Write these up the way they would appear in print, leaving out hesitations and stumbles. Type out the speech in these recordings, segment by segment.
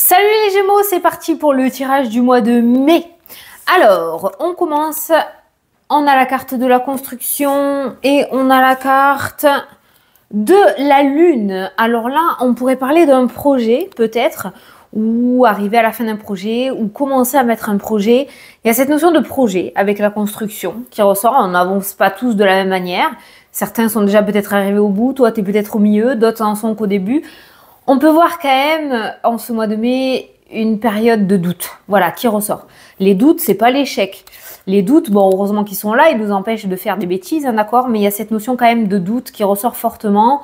Salut les Gémeaux, c'est parti pour le tirage du mois de mai. Alors, on commence, on a la carte de la construction et on a la carte de la lune. Alors là, on pourrait parler d'un projet peut-être, ou arriver à la fin d'un projet, ou commencer à mettre un projet. Il y a cette notion de projet avec la construction qui ressort, on n'avance pas tous de la même manière. Certains sont déjà peut-être arrivés au bout, toi tu es peut-être au milieu, d'autres en sont qu'au début. On peut voir quand même, en ce mois de mai, une période de doute, voilà, qui ressort. Les doutes, c'est pas l'échec. Les doutes, bon, heureusement qu'ils sont là, ils nous empêchent de faire des bêtises, hein, d'accord, mais il y a cette notion quand même de doute qui ressort fortement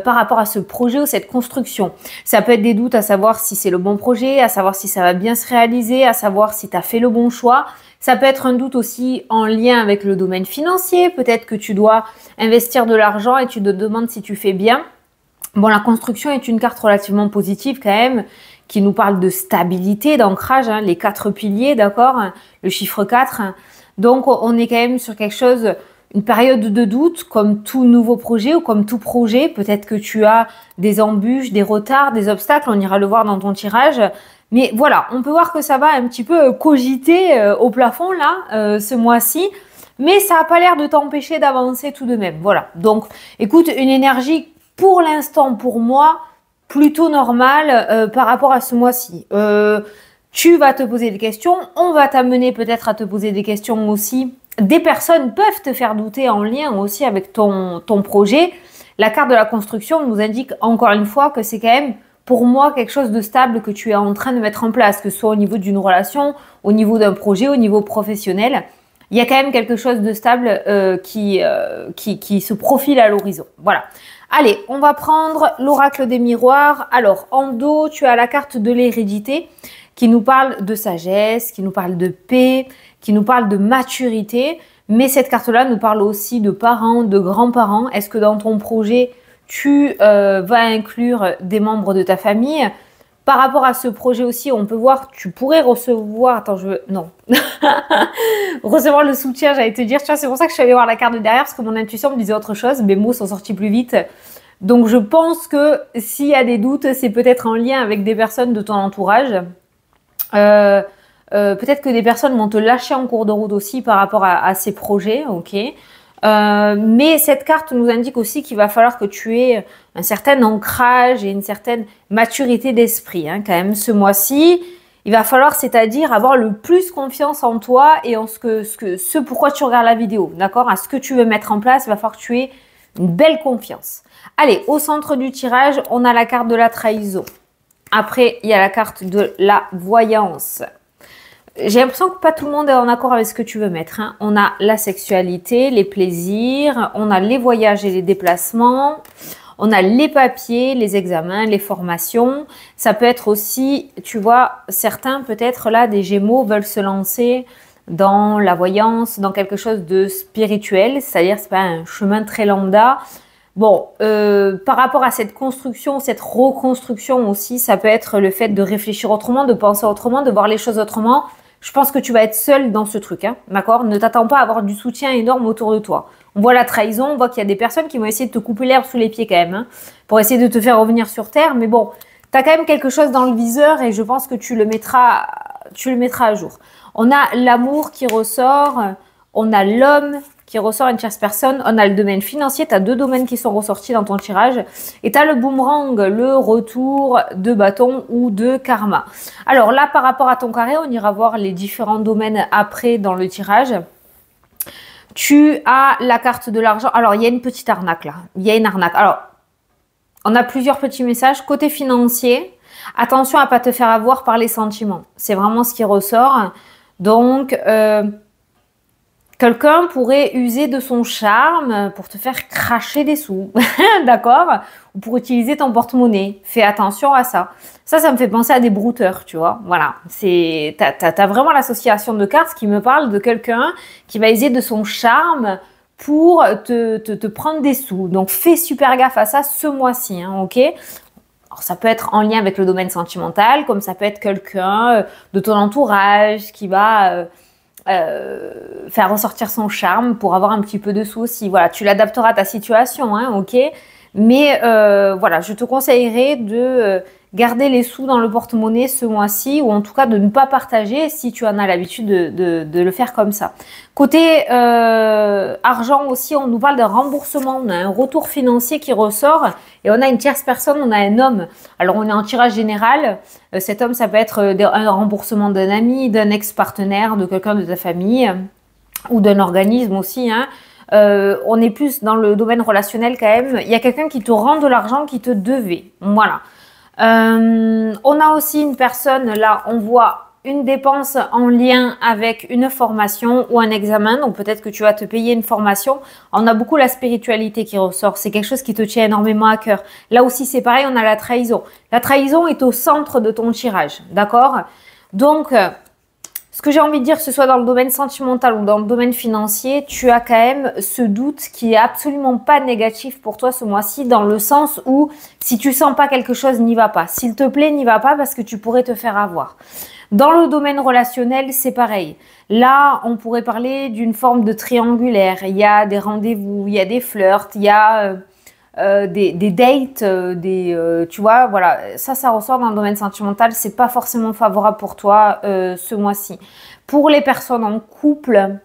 par rapport à ce projet ou cette construction. Ça peut être des doutes à savoir si c'est le bon projet, à savoir si ça va bien se réaliser, à savoir si tu as fait le bon choix. Ça peut être un doute aussi en lien avec le domaine financier. Peut-être que tu dois investir de l'argent et tu te demandes si tu fais bien. Bon, la construction est une carte relativement positive quand même, qui nous parle de stabilité, d'ancrage, hein, les 4 piliers, d'accord, hein, le chiffre 4. Hein. Donc, on est quand même sur quelque chose, une période de doute, comme tout nouveau projet ou comme tout projet. Peut-être que tu as des embûches, des retards, des obstacles, on ira le voir dans ton tirage. Mais voilà, on peut voir que ça va un petit peu cogiter au plafond là, ce mois-ci. Mais ça n'a pas l'air de t'empêcher d'avancer tout de même. Voilà, donc écoute, une énergie pour l'instant, pour moi, plutôt normal par rapport à ce mois-ci. Tu vas te poser des questions, on va t'amener peut-être à te poser des questions aussi. Des personnes peuvent te faire douter en lien aussi avec ton projet. La carte de la construction nous indique encore une fois que c'est quand même pour moi quelque chose de stable que tu es en train de mettre en place, que ce soit au niveau d'une relation, au niveau d'un projet, au niveau professionnel. Il y a quand même quelque chose de stable qui se profile à l'horizon. Voilà. Allez, on va prendre l'oracle des miroirs. Alors, en dos, tu as la carte de l'hérédité qui nous parle de sagesse, qui nous parle de paix, qui nous parle de maturité. Mais cette carte-là nous parle aussi de parents, de grands-parents. Est-ce que dans ton projet, tu vas inclure des membres de ta famille ? Par rapport à ce projet aussi, on peut voir, tu pourrais recevoir, attends, non. Recevoir le soutien, j'allais te dire, tu vois, c'est pour ça que je suis allée voir la carte de derrière, parce que mon intuition me disait autre chose, mes mots sont sortis plus vite. Donc je pense que s'il y a des doutes, c'est peut-être en lien avec des personnes de ton entourage. Peut-être que des personnes vont te lâcher en cours de route aussi par rapport à ces projets, ok. Mais cette carte nous indique aussi qu'il va falloir que tu aies un certain ancrage et une certaine maturité d'esprit, hein, quand même ce mois-ci. Il va falloir, c'est-à-dire avoir le plus confiance en toi et en ce pourquoi tu regardes la vidéo, d'accord? À ce que tu veux mettre en place, il va falloir que tu aies une belle confiance. Allez, au centre du tirage, on a la carte de la trahison. Après, il y a la carte de la voyance. J'ai l'impression que pas tout le monde est en accord avec ce que tu veux mettre. Hein. On a la sexualité, les plaisirs, on a les voyages et les déplacements, on a les papiers, les examens, les formations. Ça peut être aussi, tu vois, certains peut-être là, des Gémeaux veulent se lancer dans la voyance, dans quelque chose de spirituel, c'est-à-dire c'est pas un chemin très lambda. Bon, par rapport à cette construction, cette reconstruction aussi, ça peut être le fait de réfléchir autrement, de penser autrement, de voir les choses autrement. Je pense que tu vas être seul dans ce truc, hein, d'accord? Ne t'attends pas à avoir du soutien énorme autour de toi. On voit la trahison, on voit qu'il y a des personnes qui vont essayer de te couper l'herbe sous les pieds quand même, hein, pour essayer de te faire revenir sur terre. Mais bon, tu as quand même quelque chose dans le viseur et je pense que tu le mettras à jour. On a l'amour qui ressort, on a l'homme qui ressort, une tierce personne, on a le domaine financier, tu as 2 domaines qui sont ressortis dans ton tirage, et tu as le boomerang, le retour de bâton ou de karma. Alors là, par rapport à ton carré, on ira voir les différents domaines après dans le tirage. Tu as la carte de l'argent. Alors, il y a une petite arnaque là. Il y a une arnaque. Alors, on a plusieurs petits messages. Côté financier, attention à ne pas te faire avoir par les sentiments. C'est vraiment ce qui ressort. Donc, quelqu'un pourrait user de son charme pour te faire cracher des sous, d'accord? Ou pour utiliser ton porte-monnaie. Fais attention à ça. Ça me fait penser à des brouteurs, tu vois. Voilà, t'as vraiment l'association de cartes qui me parle de quelqu'un qui va user de son charme pour te prendre des sous. Donc, fais super gaffe à ça ce mois-ci, hein, ok? Alors, ça peut être en lien avec le domaine sentimental, comme ça peut être quelqu'un de ton entourage qui va faire ressortir son charme pour avoir un petit peu de sous aussi. Voilà, tu l'adapteras à ta situation, hein, ok? Mais voilà, je te conseillerais de garder les sous dans le porte-monnaie ce mois-ci, ou en tout cas de ne pas partager si tu en as l'habitude de le faire comme ça. Côté argent aussi, on nous parle d'un remboursement, on a un retour financier qui ressort et on a une tierce personne, on a un homme. Alors on est en tirage général, cet homme ça peut être un remboursement d'un ami, d'un ex-partenaire, de quelqu'un de ta famille ou d'un organisme aussi, hein. On est plus dans le domaine relationnel quand même. Il y a quelqu'un qui te rend de l'argent qui te devait. Voilà. On a aussi une personne, là, on voit une dépense en lien avec une formation ou un examen. Donc, peut-être que tu vas te payer une formation. On a beaucoup la spiritualité qui ressort. C'est quelque chose qui te tient énormément à cœur. Là aussi, c'est pareil, on a la trahison. La trahison est au centre de ton tirage. D'accord? Donc, ce que j'ai envie de dire, que ce soit dans le domaine sentimental ou dans le domaine financier, tu as quand même ce doute qui est absolument pas négatif pour toi ce mois-ci, dans le sens où si tu sens pas quelque chose, n'y va pas. S'il te plaît, n'y va pas parce que tu pourrais te faire avoir. Dans le domaine relationnel, c'est pareil. Là, on pourrait parler d'une forme de triangulaire. Il y a des rendez-vous, il y a des flirts, il y a des dates, tu vois, voilà, ça ressort dans le domaine sentimental, c'est pas forcément favorable pour toi ce mois-ci. Pour les personnes en couple,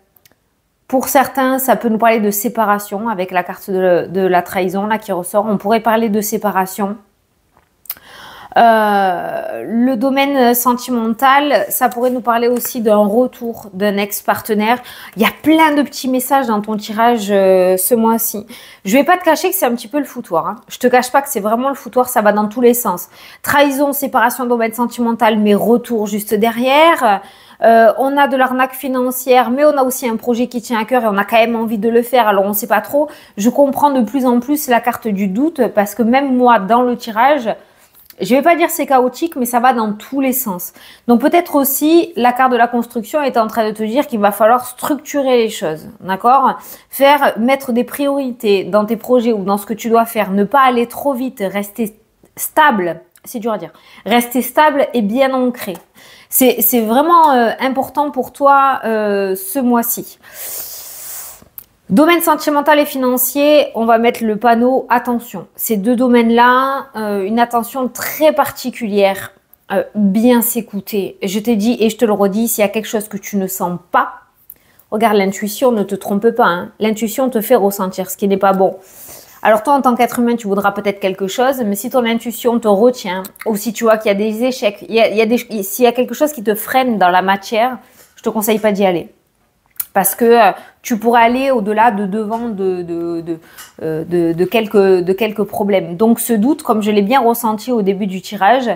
pour certains, ça peut nous parler de séparation avec la carte de la trahison là qui ressort. On pourrait parler de séparation. Le domaine sentimental, ça pourrait nous parler aussi d'un retour d'un ex-partenaire. Il y a plein de petits messages dans ton tirage ce mois-ci. Je vais pas te cacher que c'est un petit peu le foutoir, hein. Je te cache pas que c'est vraiment le foutoir, ça va dans tous les sens. Trahison, séparation, domaine sentimental, mais retour juste derrière. On a de l'arnaque financière, mais on a aussi un projet qui tient à cœur et on a quand même envie de le faire, alors on ne sait pas trop. Je comprends de plus en plus la carte du doute parce que même moi, dans le tirage, je vais pas dire c'est chaotique, mais ça va dans tous les sens. Donc peut-être aussi, la carte de la construction est en train de te dire qu'il va falloir structurer les choses, d'accord? Mettre des priorités dans tes projets ou dans ce que tu dois faire. Ne pas aller trop vite, rester stable, c'est dur à dire. Rester stable et bien ancré. C'est vraiment important pour toi ce mois-ci. Domaine sentimental et financier, on va mettre le panneau attention. Ces deux domaines-là, une attention très particulière, bien s'écouter. Je t'ai dit et je te le redis, s'il y a quelque chose que tu ne sens pas, regarde l'intuition, ne te trompe pas, hein. L'intuition te fait ressentir ce qui n'est pas bon. Alors toi, en tant qu'être humain, tu voudras peut-être quelque chose, mais si ton intuition te retient, ou si tu vois qu'il y a des échecs, s'il y a quelque chose qui te freine dans la matière, je te conseille pas d'y aller. Parce que tu pourrais aller au-delà de quelques problèmes. Donc ce doute, comme je l'ai bien ressenti au début du tirage,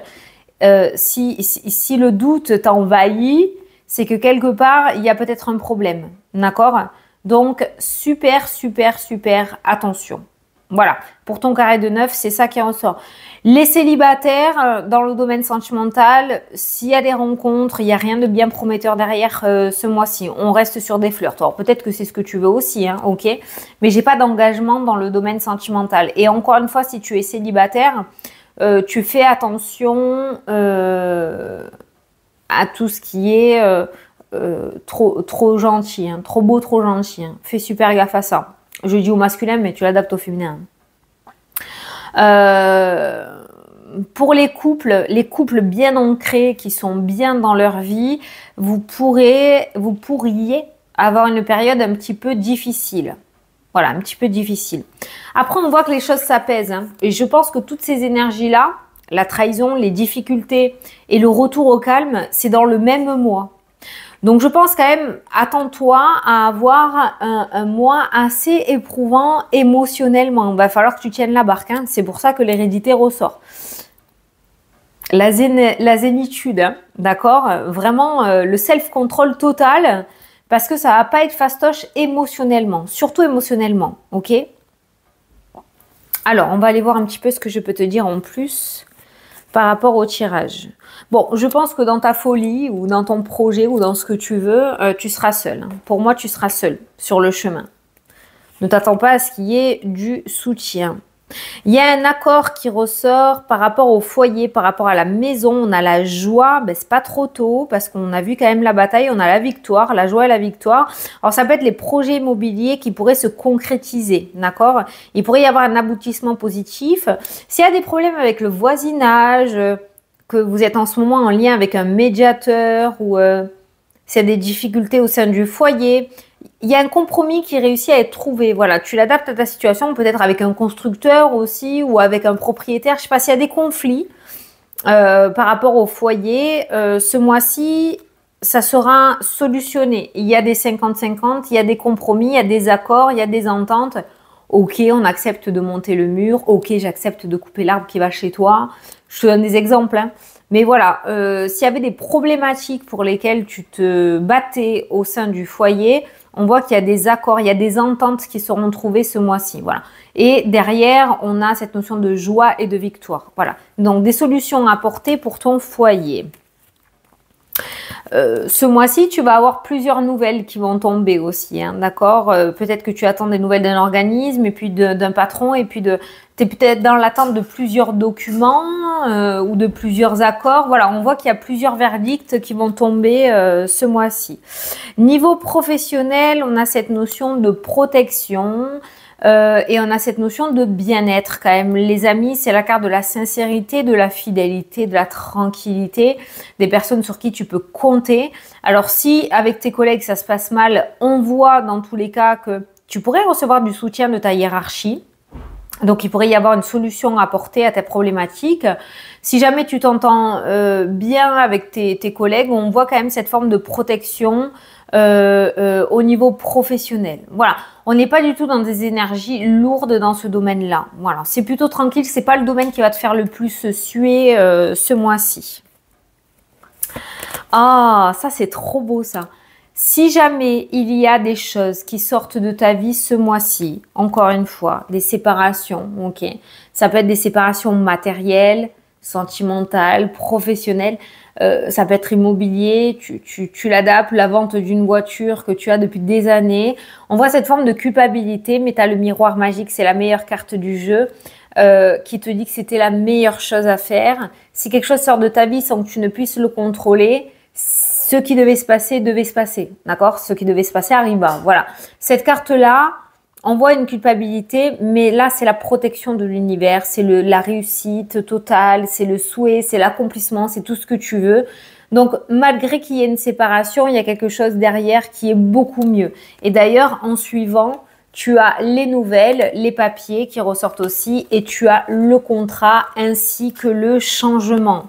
si le doute t'envahit, c'est que quelque part, il y a peut-être un problème. D'accord? Donc super, super, super attention. Voilà, pour ton carré de 9, c'est ça qui ressort. Les célibataires, dans le domaine sentimental, s'il y a des rencontres, il n'y a rien de bien prometteur derrière ce mois-ci. On reste sur des flirts. Alors peut-être que c'est ce que tu veux aussi, hein, ok. Mais j'ai pas d'engagement dans le domaine sentimental. Et encore une fois, si tu es célibataire, tu fais attention à tout ce qui est trop gentil, hein, trop beau, trop gentil. Hein. Fais super gaffe à ça. Je dis au masculin, mais tu l'adaptes au féminin. Pour les couples bien ancrés, qui sont bien dans leur vie, vous pourriez avoir une période un petit peu difficile. Voilà, un petit peu difficile. Après, on voit que les choses s'apaisent. Hein, et je pense que toutes ces énergies-là, la trahison, les difficultés et le retour au calme, c'est dans le même mois. Donc, je pense quand même, attends-toi à avoir un mois assez éprouvant émotionnellement. Il va falloir que tu tiennes la barque. Hein. C'est pour ça que l'hérédité ressort. La zénitude, hein, d'accord? Vraiment, le self-control total, parce que ça ne va pas être fastoche émotionnellement, surtout émotionnellement, ok? Alors, on va aller voir un petit peu ce que je peux te dire en plus par rapport au tirage. Bon, je pense que dans ta folie ou dans ton projet ou dans ce que tu veux, tu seras seul. Pour moi, tu seras seul sur le chemin. Ne t'attends pas à ce qu'il y ait du soutien. Il y a un accord qui ressort par rapport au foyer, par rapport à la maison. On a la joie, ben, c'est pas trop tôt parce qu'on a vu quand même la bataille, on a la victoire, la joie et la victoire. Alors ça peut être les projets immobiliers qui pourraient se concrétiser, d'accord? Il pourrait y avoir un aboutissement positif. S'il y a des problèmes avec le voisinage, que vous êtes en ce moment en lien avec un médiateur ou s'il y a des difficultés au sein du foyer, il y a un compromis qui réussit à être trouvé. Voilà, tu l'adaptes à ta situation, peut-être avec un constructeur aussi ou avec un propriétaire. Je ne sais pas s'il y a des conflits par rapport au foyer. Ce mois-ci, ça sera solutionné. Il y a des 50-50, il y a des compromis, il y a des accords, il y a des ententes. Ok, on accepte de monter le mur. Ok, j'accepte de couper l'arbre qui va chez toi. Je te donne des exemples, hein. Mais voilà, s'il y avait des problématiques pour lesquelles tu te battais au sein du foyer, on voit qu'il y a des accords, il y a des ententes qui seront trouvées ce mois-ci. Voilà. Et derrière, on a cette notion de joie et de victoire. Voilà. Donc, des solutions à apporter pour ton foyer. Ce mois-ci, tu vas avoir plusieurs nouvelles qui vont tomber aussi, hein, d'accord? Peut-être que tu attends des nouvelles d'un organisme et puis d'un patron et puis tu es peut-être dans l'attente de plusieurs documents ou de plusieurs accords. Voilà, on voit qu'il y a plusieurs verdicts qui vont tomber ce mois-ci. Niveau professionnel, on a cette notion de protection. Et on a cette notion de bien-être quand même. Les amis, c'est la carte de la sincérité, de la fidélité, de la tranquillité, des personnes sur qui tu peux compter. Alors si avec tes collègues ça se passe mal, on voit dans tous les cas que tu pourrais recevoir du soutien de ta hiérarchie. Donc il pourrait y avoir une solution à apporter à tes problématiques. Si jamais tu t'entends bien avec tes collègues, on voit quand même cette forme de protection au niveau professionnel. Voilà, on n'est pas du tout dans des énergies lourdes dans ce domaine-là. Voilà, c'est plutôt tranquille, c'est pas le domaine qui va te faire le plus suer ce mois-ci. Ah, ça c'est trop beau ça. Si jamais il y a des choses qui sortent de ta vie ce mois-ci, encore une fois, des séparations, ok, ça peut être des séparations matérielles, sentimentales, professionnelles, ça peut être immobilier, tu l'adaptes, la vente d'une voiture que tu as depuis des années. On voit cette forme de culpabilité, mais tu as le miroir magique, c'est la meilleure carte du jeu qui te dit que c'était la meilleure chose à faire. Si quelque chose sort de ta vie sans que tu ne puisses le contrôler, ce qui devait se passer, d'accord? Ce qui devait se passer arriva, voilà. Cette carte-là envoie une culpabilité, mais là, c'est la protection de l'univers, c'est la réussite totale, c'est le souhait, c'est l'accomplissement, c'est tout ce que tu veux. Donc, malgré qu'il y ait une séparation, il y a quelque chose derrière qui est beaucoup mieux. Et d'ailleurs, en suivant, tu as les nouvelles, les papiers qui ressortent aussi et tu as le contrat ainsi que le changement.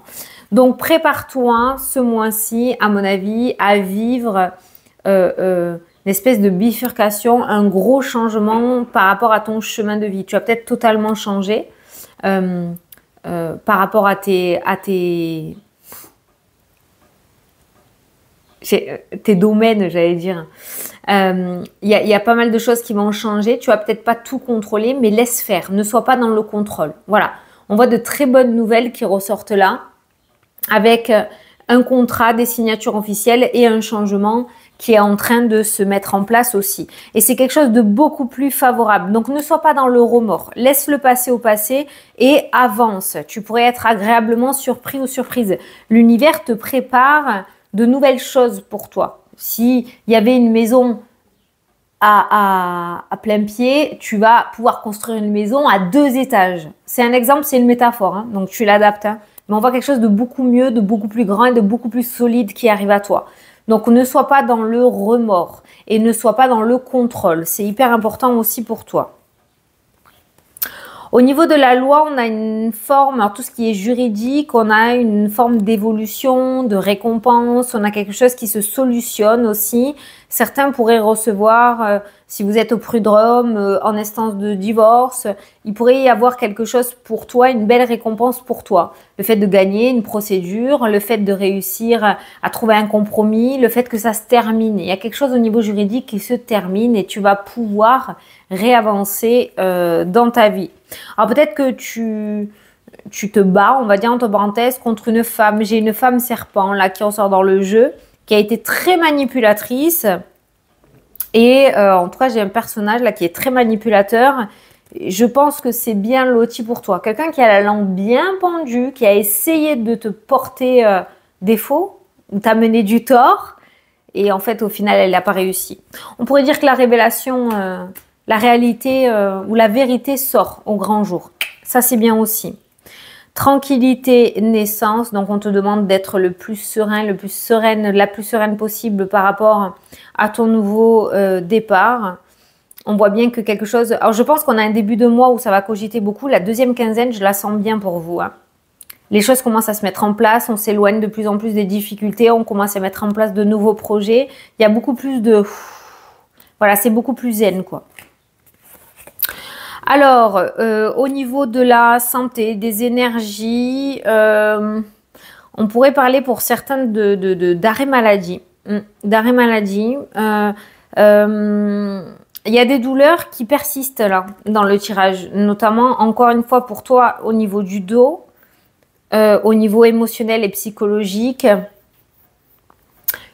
Donc, prépare-toi ce mois-ci, à mon avis, à vivre une espèce de bifurcation, un gros changement par rapport à ton chemin de vie. Tu vas peut-être totalement changer par rapport à tes domaines, j'allais dire. Il y a pas mal de choses qui vont changer. Tu vas peut-être pas tout contrôler, mais laisse faire. Ne sois pas dans le contrôle. Voilà. On voit de très bonnes nouvelles qui ressortent là, avec un contrat, des signatures officielles et un changement qui est en train de se mettre en place aussi. Et c'est quelque chose de beaucoup plus favorable. Donc, ne sois pas dans le remords. Laisse le passé au passé et avance. Tu pourrais être agréablement surpris ou surprise. L'univers te prépare de nouvelles choses pour toi. S'il y avait une maison à plein pied, tu vas pouvoir construire une maison à 2 étages. C'est un exemple, c'est une métaphore, hein, donc tu l'adaptes. Hein. Mais on voit quelque chose de beaucoup mieux, de beaucoup plus grand et de beaucoup plus solide qui arrive à toi. Donc ne sois pas dans le remords et ne sois pas dans le contrôle. C'est hyper important aussi pour toi. Au niveau de la loi, on a une forme, alors tout ce qui est juridique, on a une forme d'évolution, de récompense, on a quelque chose qui se solutionne aussi. Certains pourraient recevoir, si vous êtes au prud'homme, en instance de divorce, il pourrait y avoir quelque chose pour toi, une belle récompense pour toi. Le fait de gagner une procédure, le fait de réussir à trouver un compromis, le fait que ça se termine. Il y a quelque chose au niveau juridique qui se termine et tu vas pouvoir réavancer dans ta vie. Alors peut-être que tu te bats, on va dire entre parenthèses, contre une femme. J'ai une femme serpent là qui ressort dans le jeu, qui a été très manipulatrice. Et en tout cas, j'ai un personnage là qui est très manipulateur, je pense que c'est bien loti pour toi. Quelqu'un qui a la langue bien pendue, qui a essayé de te porter défaut, ou t'amener du tort, et en fait, au final, elle n'a pas réussi. On pourrait dire que la révélation, la réalité ou la vérité sort au grand jour. Ça, c'est bien aussi. Tranquillité, naissance. Donc, on te demande d'être le plus serein, le plus sereine, la plus sereine possible par rapport à ton nouveau départ. On voit bien que quelque chose... Alors, je pense qu'on a un début de mois où ça va cogiter beaucoup. La deuxième quinzaine, je la sens bien pour vous. Hein. Les choses commencent à se mettre en place. On s'éloigne de plus en plus des difficultés. On commence à mettre en place de nouveaux projets. Il y a beaucoup plus de... Voilà, c'est beaucoup plus zen, quoi. Alors, au niveau de la santé, des énergies, on pourrait parler pour certains d'arrêt maladie. D'arrêt maladie. Il y a des douleurs qui persistent là, dans le tirage. Notamment, encore une fois, pour toi, au niveau du dos, au niveau émotionnel et psychologique.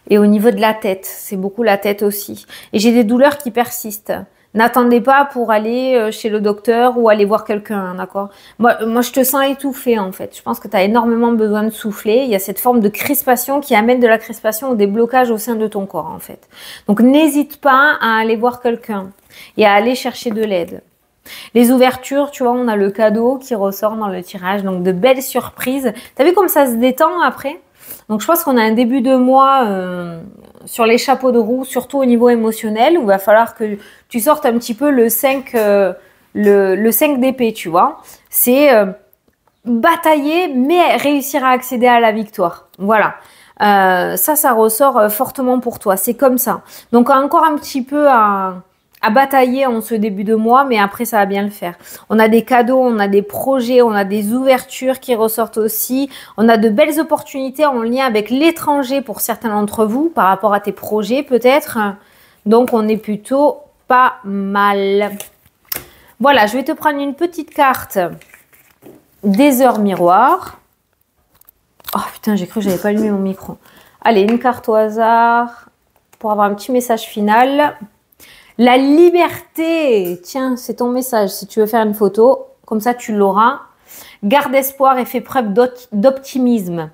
Et au niveau de la tête. C'est beaucoup la tête aussi. Et j'ai des douleurs qui persistent. N'attendez pas pour aller chez le docteur ou aller voir quelqu'un, d'accord? Moi, je te sens étouffée, en fait. Je pense que tu as énormément besoin de souffler. Il y a cette forme de crispation qui amène de la crispation ou des blocages au sein de ton corps, en fait. Donc, n'hésite pas à aller voir quelqu'un et à aller chercher de l'aide. Les ouvertures, tu vois, on a le cadeau qui ressort dans le tirage. Donc, de belles surprises. Tu as vu comme ça se détend après? Donc, je pense qu'on a un début de mois sur les chapeaux de roue, surtout au niveau émotionnel, où il va falloir que tu sortes un petit peu le 5 d'épée, tu vois. C'est batailler, mais réussir à accéder à la victoire. Voilà. Ça ressort fortement pour toi. C'est comme ça. Donc, encore un petit peu à batailler en ce début de mois, mais après, ça va bien le faire. On a des cadeaux, on a des projets, on a des ouvertures qui ressortent aussi. On a de belles opportunités en lien avec l'étranger pour certains d'entre vous, par rapport à tes projets peut-être. Donc, on est plutôt pas mal. Voilà, je vais te prendre une petite carte des heures miroirs. Oh putain, j'ai cru que j'avais pas allumé mon micro. Allez, une carte au hasard pour avoir un petit message final. La liberté, tiens, c'est ton message. Si tu veux faire une photo, comme ça tu l'auras. Garde espoir et fais preuve d'optimisme.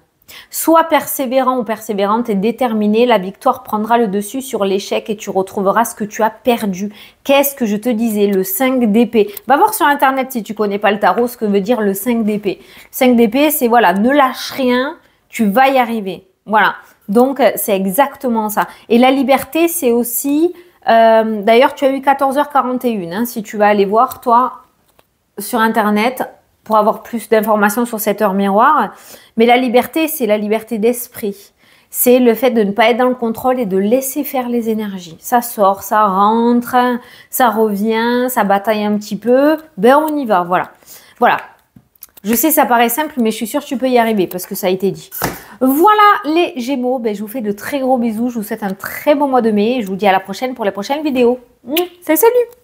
Sois persévérant ou persévérante et déterminé. La victoire prendra le dessus sur l'échec et tu retrouveras ce que tu as perdu. Qu'est-ce que je te disais? Le 5 d'épée. Va voir sur internet si tu connais pas le tarot ce que veut dire le 5 d'épée. 5 d'épée, c'est voilà, ne lâche rien, tu vas y arriver. Voilà, donc c'est exactement ça. Et la liberté, c'est aussi... D'ailleurs, tu as eu 14h41, hein, si tu vas aller voir, toi, sur Internet, pour avoir plus d'informations sur cette heure miroir. Mais la liberté, c'est la liberté d'esprit. C'est le fait de ne pas être dans le contrôle et de laisser faire les énergies. Ça sort, ça rentre, ça revient, ça bataille un petit peu. Ben, on y va, voilà. Voilà. Je sais, ça paraît simple, mais je suis sûre que tu peux y arriver parce que ça a été dit. Voilà les Gémeaux. Ben, je vous fais de très gros bisous. Je vous souhaite un très bon mois de mai. Je vous dis à la prochaine pour les prochaines vidéos. Salut!